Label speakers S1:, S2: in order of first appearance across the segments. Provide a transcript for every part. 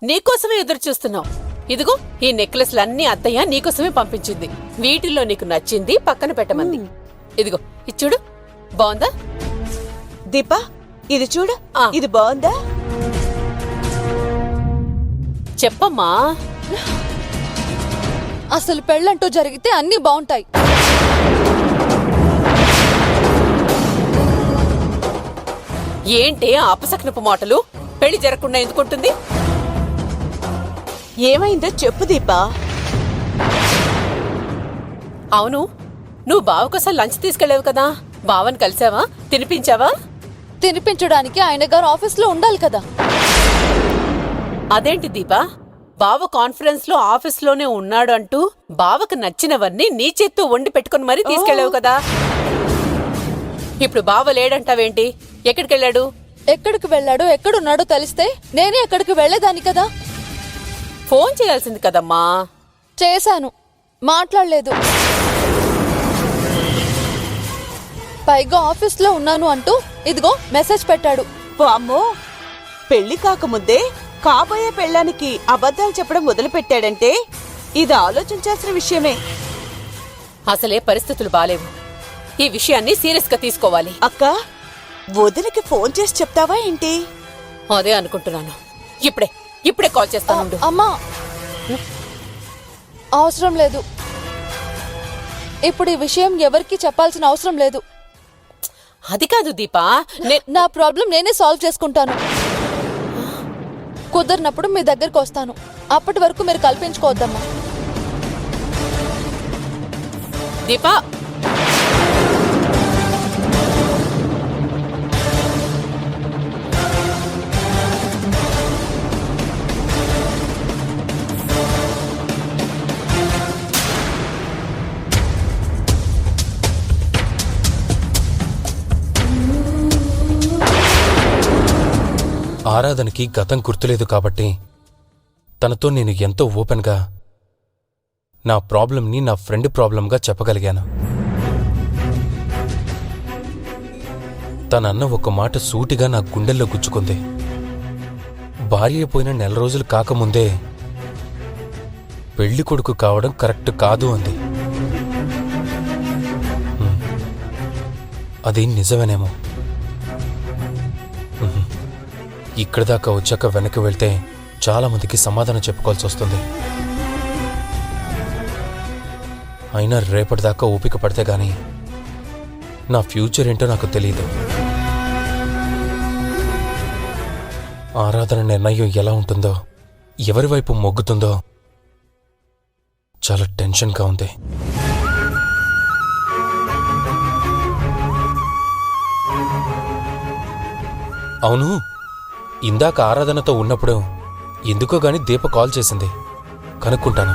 S1: నీకోసమే ఎదురు చూస్తున్నావు. ఇదిగో ఈ నెక్లెస్లన్నీ అత్తయ్య నీకోసమే పంపించింది. వీటిల్లో నీకు నచ్చింది పక్కన పెట్టమంది. ఇదిగో ఇది చూడు, బాగుందా?
S2: దీపా ఇది చూడు, ఇది బాగుందా?
S1: చెప్పమ్మా.
S3: అసలు పెళ్ళంటూ జరిగితే అన్నీ బాగుంటాయి.
S1: ఏంటి అపసకనపు మాటలు? పెళ్లి జరగకుండా ఎందుకుంటుంది?
S2: ఏమైందో చెప్పు దీపా.
S1: అవును, నువ్వు బావకోసం లంచ్ తీసుకెళ్లేవు కదా, బావని కలిసావా? తినిపించావా?
S3: తినిపించడానికి ఆయన గారు ఆఫీస్లో ఉండాలి కదా.
S1: అదేంటి దీపా, బావ కాన్ఫరెన్స్ లో ఆఫీస్లోనే ఉన్నాడు అంటూ బావకు నచ్చినవన్నీ నీ చేత్తో వండి పెట్టుకుని మరీ తీసుకెళ్లావు కదా. ఇప్పుడు బావ లేడంటావేంటి? ఎక్కడికెళ్ళాడు?
S3: ఎక్కడికి వెళ్ళాడో ఎక్కడున్నాడో తెలిస్తే నేనే ఎక్కడికి వెళ్లేదాన్ని కదా.
S1: ఫోన్ చేయాల్సింది కదమ్మా.
S3: చేశాను, మాట్లాడలేదు. పైగా ఆఫీస్లో ఉన్నాను అంటూ ఇదిగో మెసేజ్ పెట్టాడు.
S2: అమ్మో, పెళ్లి కాకముందే కాబోయే పెళ్ళానికి అబద్ధాలు చెప్పడం మొదలుపెట్టాడంటే ఇది ఆలోచించాల్సిన విషయమే.
S1: అసలే పరిస్థితులు బాలేవు. ఈ విషయాన్ని సీరియస్ గా తీసుకోవాలి.
S2: అక్క, వదినకి ఫోన్ చేసి చెప్తావా ఏంటి?
S1: అదే అనుకుంటున్నాను. ఇప్పుడే కాల్ చేస్తాను.
S3: అమ్మా, అవసరం లేదు. ఇప్పుడు ఈ విషయం ఎవరికి చెప్పాల్సిన అవసరం లేదు.
S1: అది కాదు దీపా,
S3: నా ప్రాబ్లం నేనే సాల్వ్ చేసుకుంటాను. కుదరినప్పుడు మీ దగ్గరకు వస్తాను. అప్పటి వరకు మీరు కల్పించుకోవద్దమ్మా.
S1: దీపా,
S4: ఆరాధనకి గతం గుర్తులేదు కాబట్టి తనతో నేను ఎంతో ఓపెన్గా నా ప్రాబ్లంని నా ఫ్రెండ్ ప్రాబ్లంగా చెప్పగలిగాను. తనన్న ఒక మాట సూటిగా నా గుండెల్లో గుచ్చుకుంది. భార్య పోయిన నెల రోజులు కాకముందే పెళ్లి కొడుకు కావడం కరెక్ట్ కాదు అంది. అది నిజమేనేమో. ఇక్కడి దాకా వచ్చాక వెనక్కి వెళ్తే చాలా మందికి సమాధానం చెప్పుకోవాల్సి వస్తుంది. అయినా రేపటిదాకా ఓపిక పడితే గాని నా ఫ్యూచర్ ఏంటో నాకు తెలియదు. ఆరాధన నిర్ణయం ఎలా ఉంటుందో, ఎవరి వైపు మొగ్గుతుందో చాలా టెన్షన్గా ఉంది. అవును, ఇందాక ఆరాధనతో ఉన్నప్పుడు ఎందుకో గాని దీప కాల్ చేసింది. కనుక్కుంటాను.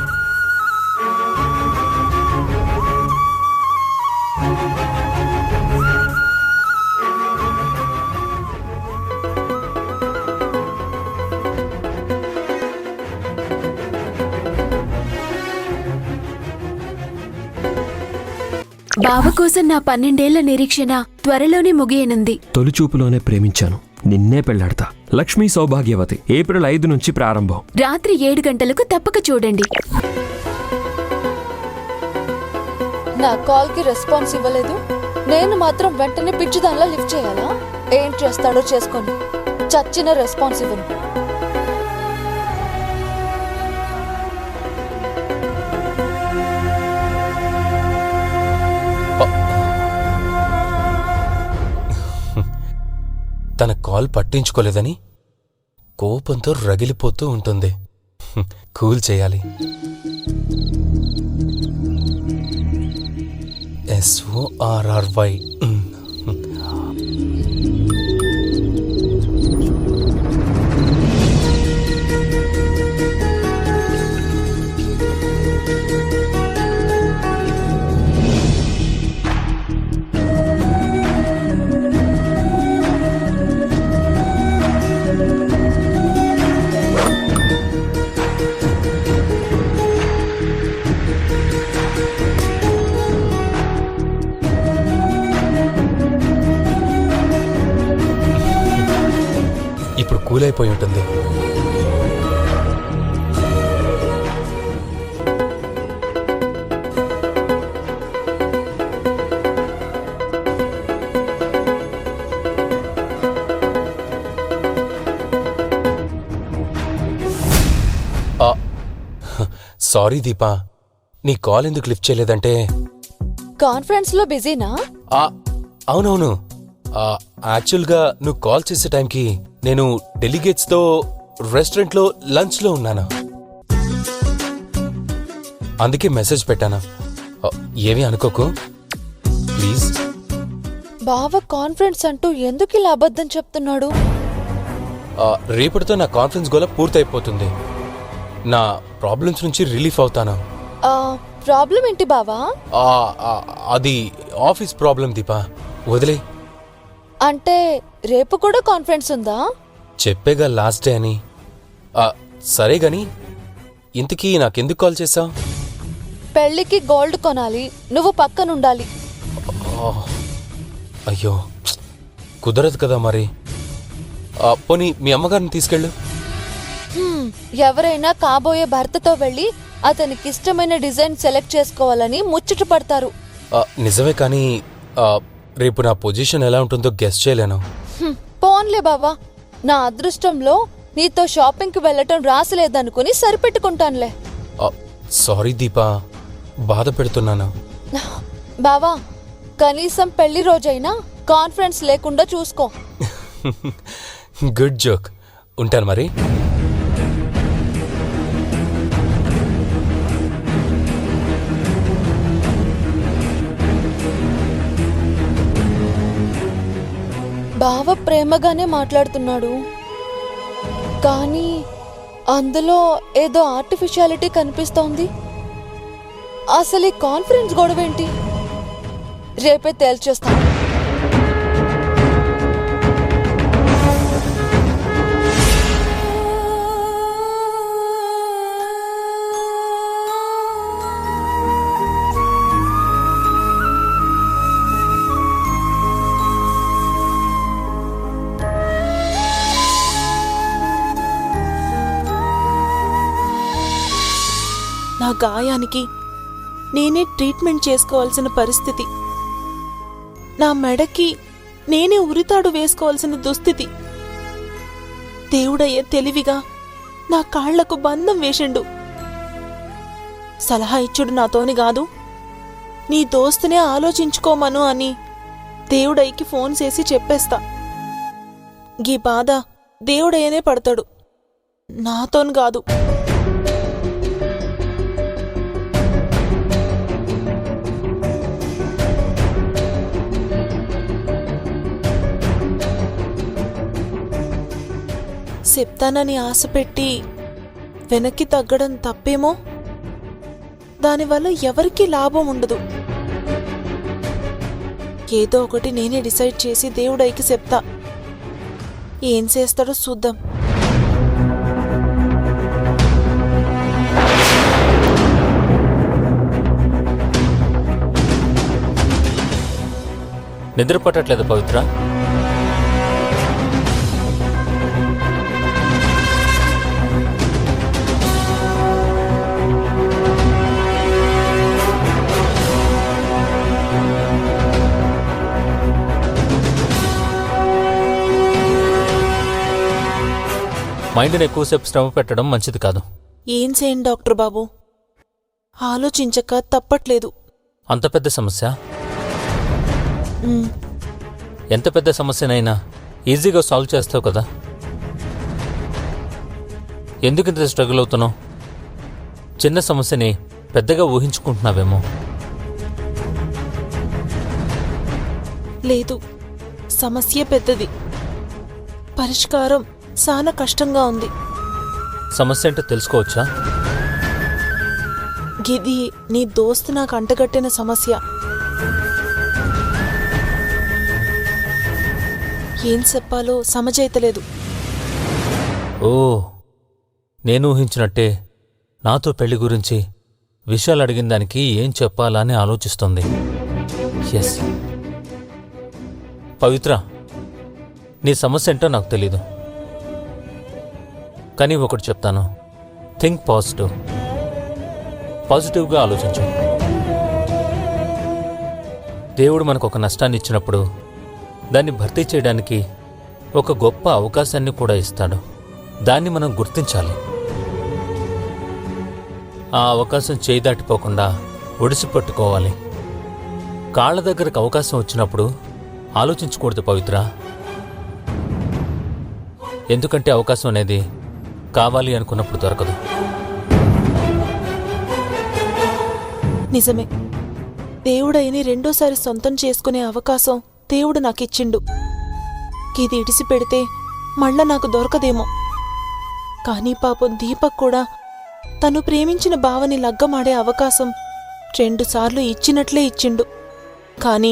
S5: బావ కోసం నా 12 ఏళ్ల నిరీక్షణ త్వరలోనే ముగియనుంది.
S6: తొలిచూపులోనే ప్రేమించాను, నిన్నే పెళ్లాడతా. లక్ష్మీ సౌభాగ్యవతి, ఏప్రిల్ 5 నుంచి ప్రారంభం.
S5: రాత్రి 7 గంటలకు తప్పక చూడండి.
S3: నా కాల్ కి రెస్పాన్స్ ఇవ్వలేదు. నేను మాత్రం వెంటనే పిచ్చిదానిలా లిఫ్ట్ చేయాలా? ఏం చేస్తాడో చేసుకొని చచ్చిన రెస్పాన్స్ ఇవ్వను.
S4: తన కాల్ పట్టించుకోలేదని కోపంతో రగిలిపోతూ ఉంటుంది. కూల్ చేయాలి. SORRY. ఇప్పుడు కూలైపోయి ఉంటుంది. సారీ దీపా, నీ కాల్ ఎందుకు లిఫ్ట్ చేయలేదంటే
S3: కాన్ఫరెన్స్ లో బిజీనా?
S4: ఆ, అవునవును. యాక్చువల్గా నువ్వు కాల్ చేసే టైంకి నేను డెలిగేట్స్తో రెస్టారెంట్లో లంచ్లో ఉన్నాను. అందుకే మెసేజ్ పెట్టాను. ఏమీ అనుకోకు ప్లీజ్.
S3: బావ కాన్ఫరెన్స్ అంటూ ఎందుకు ఇలా అబద్ధం చెప్తున్నాడు?
S4: రేపటితో నా కాన్ఫరెన్స్ గోల పూర్తయిపోతుంది. నా ప్రాబ్లమ్స్ నుంచి రిలీఫ్ అవుతాను.
S3: ప్రాబ్లం ఏంటి బావా?
S4: అది ఆఫీస్ ప్రాబ్లం దీపా, వదిలే.
S3: అంటే రేపు కూడా కాన్ఫరెన్స్ ఉందా?
S4: చెప్పేగా లాస్ట్ డే అని. సరే గాని ఇంతకీ నాకెందుకు కాల్ చేసావు?
S3: పెళ్లికి గోల్డ్ కొనాలి, నువ్వు పక్కనుండాలి.
S4: అయ్యో కుదరదు కదా మరి. పోనీ మీ అమ్మగారిని తీసుకెళ్ళు.
S3: ఎవరైనా కాబోయే భర్తతో వెళ్ళి అతనికిష్టమైన డిజైన్ సెలెక్ట్ చేసుకోవాలని ముచ్చట పడతారు.
S4: నిజమే కానీ రేపు నా పొజిషన్ ఎలా ఉంటుందో గెస్ చేయలేను.
S3: పోన్లే బావా, నా అదృష్టంలో నీతో షాపింగ్కి వెళ్ళటం రాసలేదనుకుని సరిపెట్టుకుంటానులే.
S4: సారీ దీపా, బాధ పెడుతున్నాను.
S3: బావా, కనీసం పెళ్లి రోజైనా కాన్ఫరెన్స్ లేకుండా చూసుకో.
S4: Good joke. ఉంటాను మరి.
S3: బావ ప్రేమగానే మాట్లాడుతున్నాడు, కానీ అందులో ఏదో ఆర్టిఫిషియాలిటీ కనిపిస్తోంది. అసలు ఈ కాన్ఫరెన్స్ గొడవేంటి? రేపే తేల్చేస్తాను.
S2: నా గాయానికి నేనే ట్రీట్మెంట్ చేసుకోవాల్సిన పరిస్థితి. నా మెడకి నేనే ఉరితాడు వేసుకోవాల్సిన దుస్థితి. దేవుడయ్యే తెలివిగా నా కాళ్లకు బంధం వేసిండు. సలహా ఇచ్చుడు నాతోని కాదు, నీ దోస్తునే ఆలోచించుకోమను అని దేవుడయ్యకి ఫోన్ చేసి చెప్పేస్తా. గీ బాధ దేవుడయ్యనే పడతాడు, నాతోని కాదు. చెప్తానని ఆశపెట్టి వెనక్కి తగ్గడం తప్పేమో. దానివల్ల ఎవరికీ లాభం ఉండదు. ఏదో ఒకటి నేనే డిసైడ్ చేసి దేవుడైకి చెప్తా. ఏం చేస్తాడో చూద్దాం.
S7: నిద్ర పట్టట్లేదు పవిత్ర? మైండ్ని ఎక్కువసేపు శ్రమ పెట్టడం మంచిది కాదు.
S2: ఏం చేయండి డాక్టర్ బాబు, ఆలోచించక తప్పట్లేదు.
S7: అంత పెద్ద సమస్య? ఎంత పెద్ద సమస్యనైనా ఈజీగా సాల్వ్ చేస్తావు కదా, ఎందుకు ఇంత స్ట్రగుల్ అవుతున్నావు? చిన్న సమస్యని పెద్దగా ఊహించుకుంటున్నావేమో.
S2: లేదు, సమస్య పెద్దది, పరిష్కారం చాలా కష్టంగా ఉంది.
S7: సమస్య అంటే తెలుసుకోవచ్చా?
S2: గిది నీ దోస్తు నాకు అంటగట్టిన సమస్య. ఏం చెప్పాలో సమజైతలేదు.
S7: ఓ, నేను ఊహించినట్టే నాతో పెళ్లి గురించి విషయాలు అడిగిన దానికి ఏం చెప్పాలా అని ఆలోచిస్తుంది. ఎస్ పవిత్ర, నీ సమస్య ఏంటో నాకు తెలీదు, కానీ ఒకటి చెప్తాను, థింక్ పాజిటివ్. పాజిటివ్గా ఆలోచించు. దేవుడు మనకు ఒక నష్టాన్ని ఇచ్చినప్పుడు దాన్ని భర్తీ చేయడానికి ఒక గొప్ప అవకాశాన్ని కూడా ఇస్తాడు. దాన్ని మనం గుర్తించాలి. ఆ అవకాశం చేయి దాటిపోకుండా ఒడిసి పట్టుకోవాలి. కాళ్ళ దగ్గరకు అవకాశం వచ్చినప్పుడు ఆలోచించకూడదు పవిత్ర. ఎందుకంటే అవకాశం అనేది కావాలి అనుకున్నప్పుడు దొరకదు.
S2: నిజమే, దేవుడైని రెండోసారి సొంతం చేసుకునే అవకాశం దేవుడు నాకిచ్చిండు. ఇది ఇడిసి పెడితే మళ్ళా నాకు దొరకదేమో. కానీ పాపం దీపక్ కూడా తను ప్రేమించిన భావని లగ్గమాడే అవకాశం 2 సార్లు ఇచ్చినట్లే ఇచ్చిండు. కానీ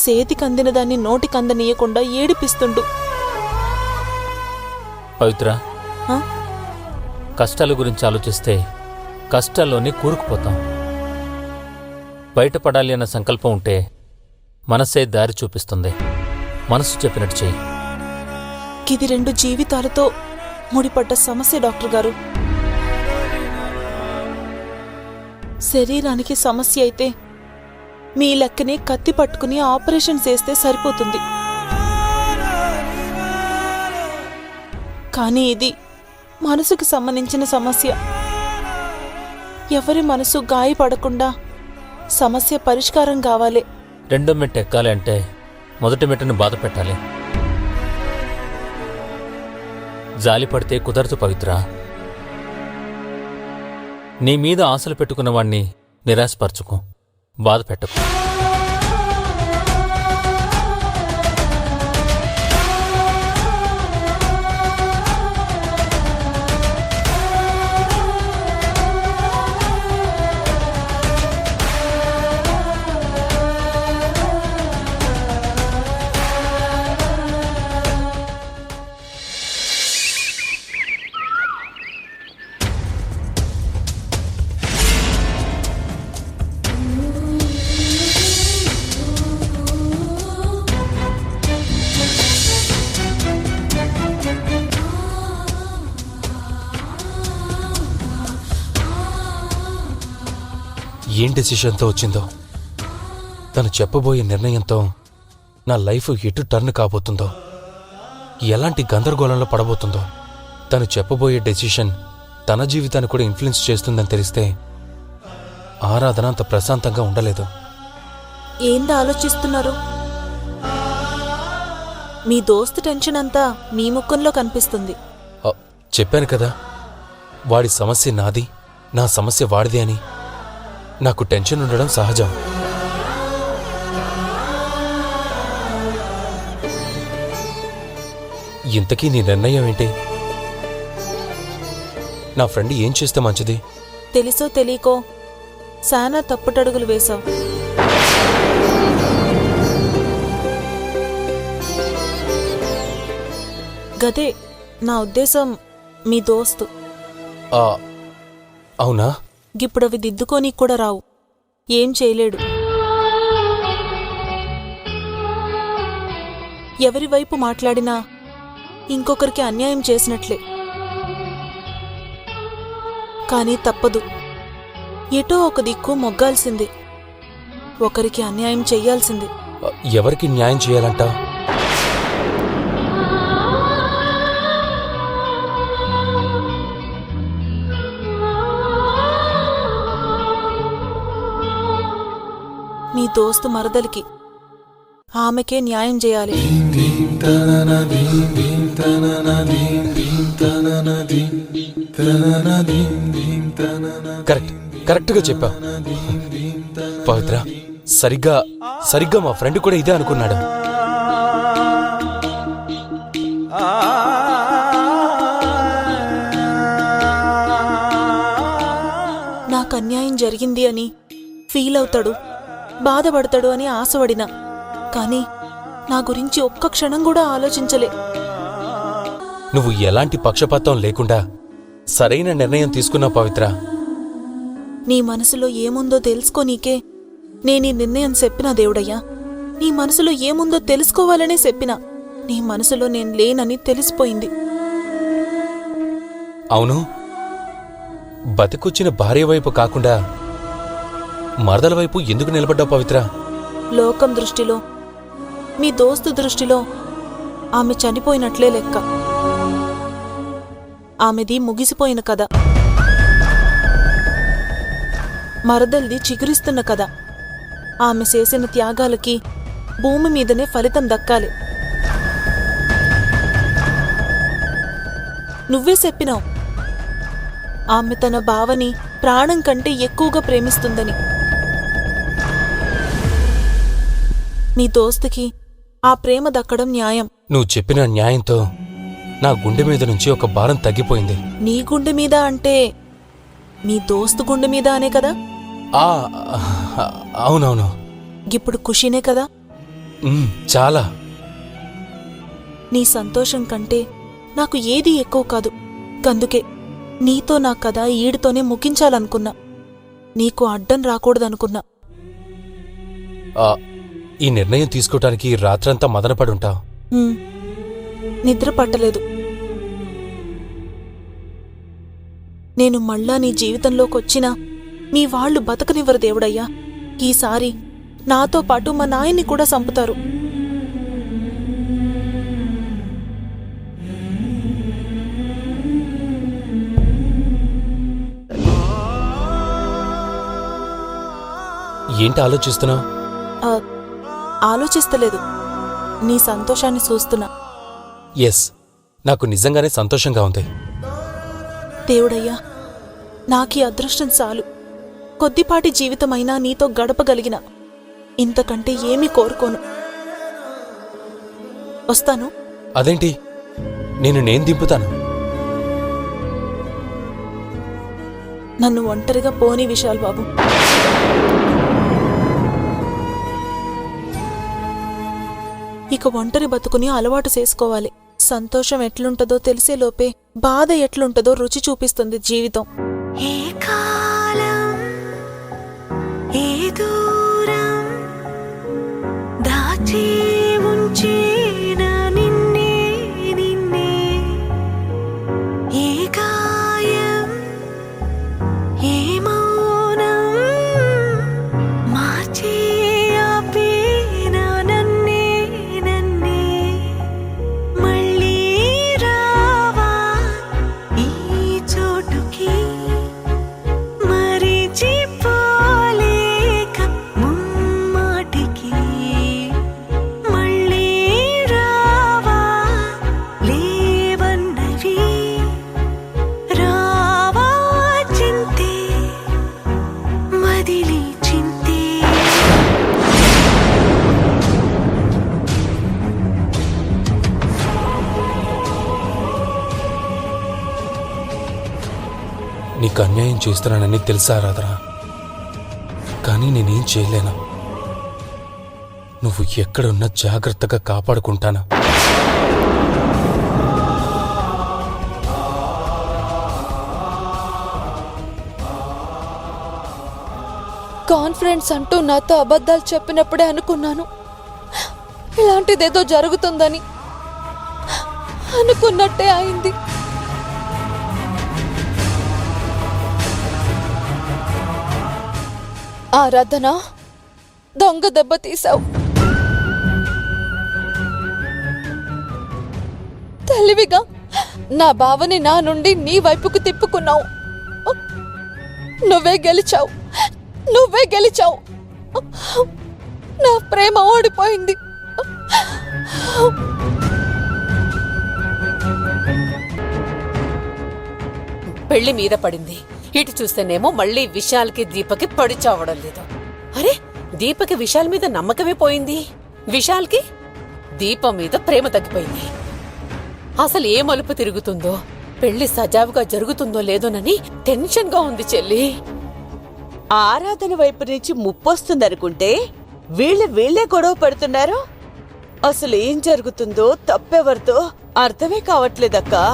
S2: సేతికందిన దాన్ని నోటికందనీయకుండా ఏడిపిస్తుండు.
S7: పవిత్ర,
S2: ఆ?
S7: కష్టాల గురించి ఆలోచిస్తే కష్టాల్లోనే కూరుకుపోతాం. బయటపడాలి అన్న సంకల్పం ఉంటే మనసే దారి చూపిస్తుంది. మనసు చెప్పినట్టు చెయ్యి.
S2: ఇది 2 జీవితాలతో ముడిపడ్డ సమస్య డాక్టర్ గారు. శరీరానికి సమస్య అయితే మీ లెక్కనే కత్తి పట్టుకుని ఆపరేషన్ చేస్తే సరిపోతుంది. కానీ ఇది మనసుకు సంబంధించిన సమస్య. ఎవరి మనసు గాయపడకుండా సమస్య పరిష్కారం కావాలి.
S7: రెండో మెట్టు ఎక్కాలి అంటే మొదటి మెట్టును బాధ పెట్టాలి. జాలి పడితే కుదరదు పవిత్ర. నీ మీద ఆశలు పెట్టుకున్న వాణ్ణి నిరాశపరచుకో, బాధ పెట్టకు.
S4: ఏం డెసిషన్తో వచ్చిందో, తను చెప్పబోయే నిర్ణయంతో నా లైఫ్ ఎటు టర్న్ కాబోతుందో, ఎలాంటి గందరగోళంలో పడబోతుందో. తను చెప్పబోయే డెసిషన్ తన జీవితాన్ని కూడా ఇన్ఫ్లుయెన్స్ చేస్తుందని తెలిస్తే ఆరాధన అంత ప్రశాంతంగా ఉండలేదు.
S2: ఏందా ఆలోచిస్తున్నారు? మీ దోస్తు టెన్షన్ అంతా మీ ముఖంలో కనిపిస్తుంది.
S4: చెప్పాను కదా, వాడి సమస్య నాది, నా సమస్య వాడిది అని. నాకు టెన్షన్ ఉండడం సహజం. ఇంతకీ నీ నిర్ణయం ఏంటి? నా ఫ్రెండ్ ఏం చేస్తే మంచిది?
S2: తెలుసో తెలియకో శానా తప్పుటడుగులు వేశావు. గదే నా ఉద్దేశం, మీ దోస్తు.
S4: అవునా?
S2: గిప్పుడవి దిద్దుకోనీకి కూడా రావు, ఏం చేయలేడు. ఎవరి వైపు మాట్లాడినా ఇంకొకరికి అన్యాయం చేసినట్లే. కానీ తప్పదు, ఎటో ఒక దిక్కు మొగ్గాల్సిందే, ఒకరికి అన్యాయం చెయ్యాల్సిందే.
S4: ఎవరికి న్యాయం చేయాలంట?
S2: మీ దోస్తు మరదలికి, ఆమెకే న్యాయం చేయాలి.
S4: కరెక్ట్గా చెప్పావు పవిత్ర. సరిగ్గా మా ఫ్రెండ్ కూడా ఇదే అనుకున్నాడు.
S2: నాకు అన్యాయం జరిగింది అని ఫీల్ అవుతాడు, బాధపడతాడు అని ఆశపడినా, కానీ నా గురించి ఒక్క క్షణం కూడా ఆలోచించలే.
S4: నువ్వు ఎలాంటి పక్షపాతం లేకుండా సరైన నిర్ణయం తీసుకున్నావు పవిత్ర.
S2: నీ మనసులో ఏముందో తెలుసుకోనీకే నేనీ నిర్ణయం చెప్పినా దేవుడయ్యా. నీ మనసులో ఏముందో తెలుసుకోవాలనే చెప్పినా, నీ మనసులో నేను లేనని తెలిసిపోయింది.
S4: అవును, బతికొచ్చిన భార్య వైపు కాకుండా మరదల వైపు ఎందుకు నిలబడ్డావు పవిత్ర?
S2: లోకం దృష్టిలో, మీ దోస్తు దృష్టిలో ఆమె చనిపోయినట్లే లెక్క. ఆమెది ముగిసిపోయిన కథ. మరదల్ది చిగురిస్తున్న కథ. ఆమె చేసిన త్యాగాలకి భూమి మీదనే ఫలితం దక్కాలి. నువ్వే చెప్పినావు ఆమె తన బావని ప్రాణం కంటే ఎక్కువగా ప్రేమిస్తుందని. నీ దోస్తుకి ఆ ప్రేమ దక్కడం న్యాయం.
S4: నువ్వు చెప్పిన న్యాయంతో నా గుండె మీద నుంచి ఒక భారం తగ్గిపోయింది.
S2: నీ గుండె మీద అంటే నీ దోస్తు గుండె మీద అనే కదా.
S4: ఆ అవునవును.
S2: ఇప్పుడు ఖుషీనే కదా.
S4: చాలా.
S2: నీ సంతోషం కంటే నాకు ఏదీ ఎక్కువ కాదు. గందుకే నీతో నా కథ ఈడితోనే ముగించాలనుకున్నా. నీకు అడ్డం రాకూడదనుకున్నా.
S4: ఈ నిర్ణయం తీసుకోవటానికి రాత్రంతా మదనపడుంటావు.
S2: నిద్ర పట్టలేదు. నేను మళ్ళా నీ జీవితంలోకొచ్చినా మీ వాళ్ళు బతకనివ్వరు దేవుడయ్యా. ఈసారి నాతో పాటు మా నాయన్ని కూడా చంపుతారు.
S4: ఏంటి ఆలోచిస్తున్నావు?
S2: ఆలోచిస్తలేదు, నీ సంతోషాన్ని చూస్తున్నా.
S4: ఎస్, నాకు నిజంగానే సంతోషంగా ఉంది.
S2: దేవుడయ్యా, నాకీ అదృష్టం చాలు. కొద్దిపాటి జీవితమైనా నీతో గడపగలిగిన. ఇంతకంటే ఏమీ కోరుకోను. వస్తాను.
S4: అదేంటి, నేను దింపుతాను.
S2: నన్ను ఒంటరిగా పోనీ విశాల్ బాబు. ఇక ఒంటరి బతుకుని అలవాటు చేసుకోవాలి. సంతోషం ఎట్లుంటదో తెలిసేలోపే బాధ ఎట్లుంటదో రుచి చూపిస్తుంది జీవితం.
S8: ఏ కాలం ఏ దూరం దాచి ఉంచిన నిన్నే నిన్నే, ఏ గాయం ఏ మౌనం మార్చి ఆపిన నన్నే నన్నే, మళ్ళీ రావా ఈ చోటుకి మరిచిపోలేక ముమ్మాటికి, మళ్ళీ రావా లేవన్నవి రావా చింతే మదిలి చింతే.
S4: నీకు అన్యాయం చేస్తున్నానని తెలుసా రాధరా, కానీ నేనేం చేయలేను. నువ్వు ఎక్కడున్నా జాగ్రత్తగా కాపాడుకుంటాను.
S3: కాన్ఫిడెన్స్ అంటూ నాతో అబద్ధాలు చెప్పినప్పుడే అనుకున్నాను ఇలాంటిదేదో జరుగుతుందని. అనుకున్నట్టే అయింది. ఆరాధన, దొంగ దెబ్బ తీసావు. తెలివిగా నా బావని నా నుండి నీ వైపుకు తిప్పుకున్నావు. నువ్వే గెలిచావు, నువ్వే గెలిచావు. నా ప్రేమ ఓడిపోయింది.
S1: పెళ్లి మీద పడింది. ఇటు చూస్తేనేమో మళ్ళీ విశాల్కి దీపకి పడి చావడం లేదు. అరే, దీపకి విశాల్ మీద నమ్మకమే పోయింది. విశాల్కి దీప మీద ప్రేమ తగ్గిపోయింది. అసలు ఏ మలుపు తిరుగుతుందో, పెళ్లి సజావుగా జరుగుతుందో లేదోనని టెన్షన్గా ఉంది చెల్లి.
S9: ఆరాధన వైపు నుంచి ముప్పొస్తుందనుకుంటే వీళ్ళే గొడవ పడుతున్నారు. అసలు ఏం జరుగుతుందో తప్పెవరితో అర్థమే కావట్లేదక్కా.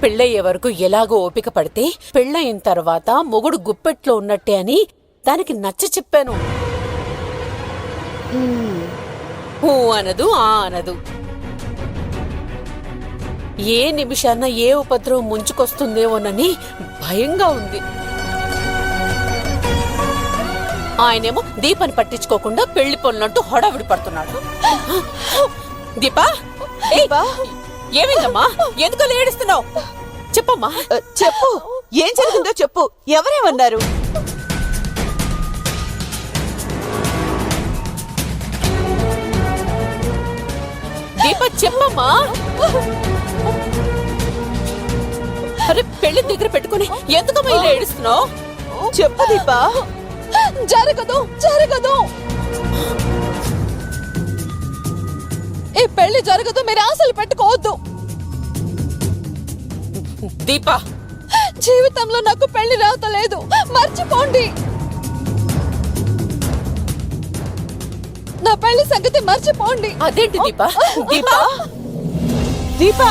S1: పెళ్ళయ్యే వరకు ఎలాగో ఓపిక పడితే పెళ్ళయిన తర్వాత మొగుడు గుప్పెట్లో ఉన్నట్టే అని దానికి నచ్చ చెప్పాను. ఊ అనదు, ఆ అనదు. ఏ నిమిషాన్న ఏ ఉపద్రవం ముంచుకొస్తుందేమోనని భయంగా ఉంది. ఆయనేమో దీపాన్ని పట్టించుకోకుండా పెళ్లి పనులంటూ హడావిడి పడుతున్నాడు. దీపా, ఏమైందమ్మా? ఎందుకు ఏడుస్తున్నావు? చెప్పమ్మా.
S9: చెప్పు, ఏం జరిగిందో చెప్పు. ఎవరేమన్నారు?
S1: దీప చెప్పమ్మా. అరే పెళ్లి దగ్గర పెట్టుకుని ఎందుకమ్మా ఇలా ఏడుస్తున్నావు?
S9: చెప్పు దీపా.
S3: జరగదు జరగదు, ఈ పెళ్లి జరగదు. మీరు ఆశలు పెట్టుకోవద్దు.
S1: దీపా
S3: జీవితంలో నాకు పెళ్లి రావట్లేదు, మర్చిపోండి. నా పెళ్లి సంగతి మర్చిపోండి.
S1: అదేంటి దీపా? దీపా
S9: దీపా